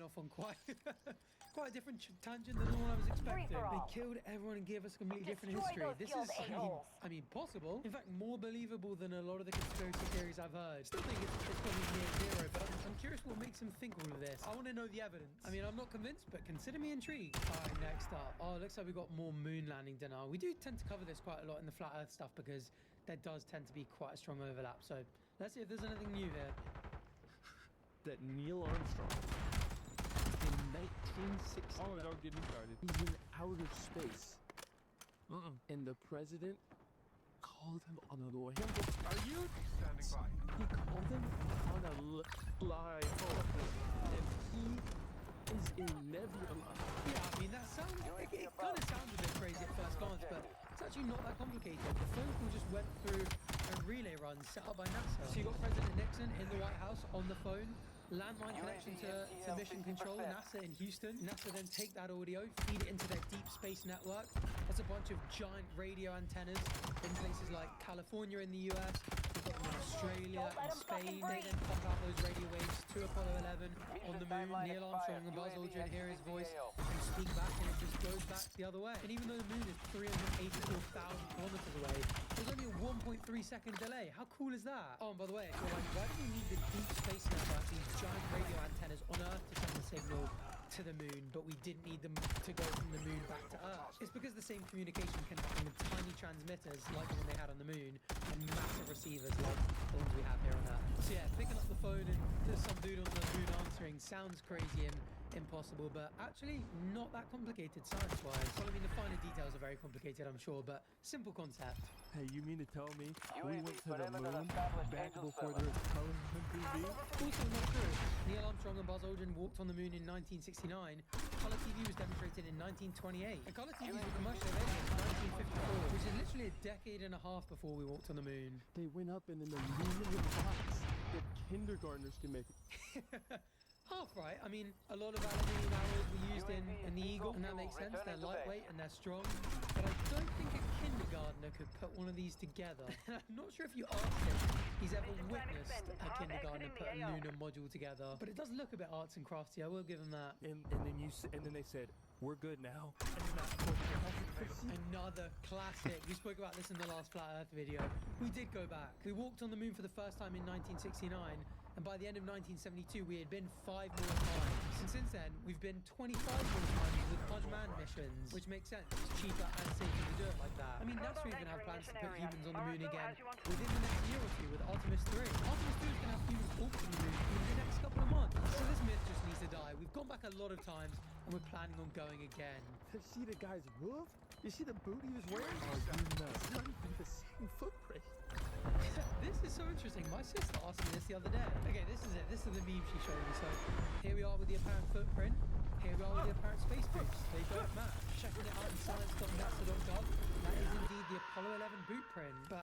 off on quite quite a different tangent than the one I was expecting. They killed everyone and gave us a completely different history. This is, I mean, possible. In fact, more believable than a lot of the conspiracy theories I've heard. Still think it's probably near zero, but I'm curious what makes them think all of this. I want to know the evidence. I mean, I'm not convinced, but consider me intrigued. All right, next up. Oh, looks like we got more moon landing denial. We do tend to cover this quite a lot in the flat Earth stuff because there does tend to be quite a strong overlap. So let's see if there's anything new here. That Neil Armstrong in 1960. Oh, don't get me started. He's in outer space. And the president called him on a little handle. Are you standing by? He called him on a live phone. And he is in nebula. Yeah, I mean, that sounds, it kind of sounds a bit crazy at first glance, but it's actually not that complicated. The phone call just went through a relay run set up by NASA. So you got President Nixon in the White House on the phone, landline connection to mission control, NASA in Houston. NASA then take that audio, feed it into their deep space network. That's a bunch of giant radio antennas in places like California in the US, we've got them in Australia and Spain. They then pop out those radio waves to Apollo 11 on the moon. Neil Armstrong and Buzz Aldrin hear his voice and speak back, and it just goes back the other way. And even though the moon is 384,000 kilometers away, there's only a 1.3-second delay. How cool is that? Oh, and by the way, if you're like, why do we need the deep space network, these giant radio antennas on Earth to send the signal to the moon, but we didn't need them to go from the moon back to Earth? It's because the same communication can happen with tiny transmitters like the one they had on the moon and massive receivers like the ones we have here on Earth. So yeah, picking up the phone and there's some dude on the moon answering sounds crazy and impossible, but actually not that complicated science-wise. Well, I mean, the finer details are very complicated, I'm sure, but simple concept. Hey, you mean to tell me we went to the moon back before there was television TV? Also not true. Neil Armstrong and Buzz Aldrin walked on the moon in 1969. Colour TV was demonstrated in 1928. And colour TVs were commercially available in 1954, which is literally a decade and a half before we walked on the moon. They went up in an aluminum box that kindergartners can make. Half right. I mean, a lot of aluminium alloys were used in the Eagle, and that makes sense. They're lightweight and they're strong. But I don't think a kindergartner could put one of these together. And I'm not sure if you ask him, he's ever witnessed a kindergartner put a lunar module together. But it does look a bit arts and crafty. I will give him that. And then they said, "We're good now." Another classic. We spoke about this in the last Flat Earth video. We did go back. We walked on the moon for the first time in 1969. And by the end of 1972, we had been 5 more times. And since then, we've been 25 more times with unmanned missions, which makes sense. It's cheaper and safer to do it like that. I mean, NASA even have plans to put humans on the moon again within the next year or two with Artemis 3. Artemis 2 is going to have humans orbit the moon in the next couple of months. So this myth just needs to die. We've gone back a lot of times, and we're planning on going again. You see the guy's roof? You see the boot he was wearing? Oh, you know. It's not even the same footprint. This is so interesting. My sister asked me this the other day. Okay, this is it. This is the meme she showed me. So here we are with the apparent footprint. Here we are with the apparent space boots. They don't match. Checking it out in science.nasa.gov. That is indeed the Apollo 11 boot print. But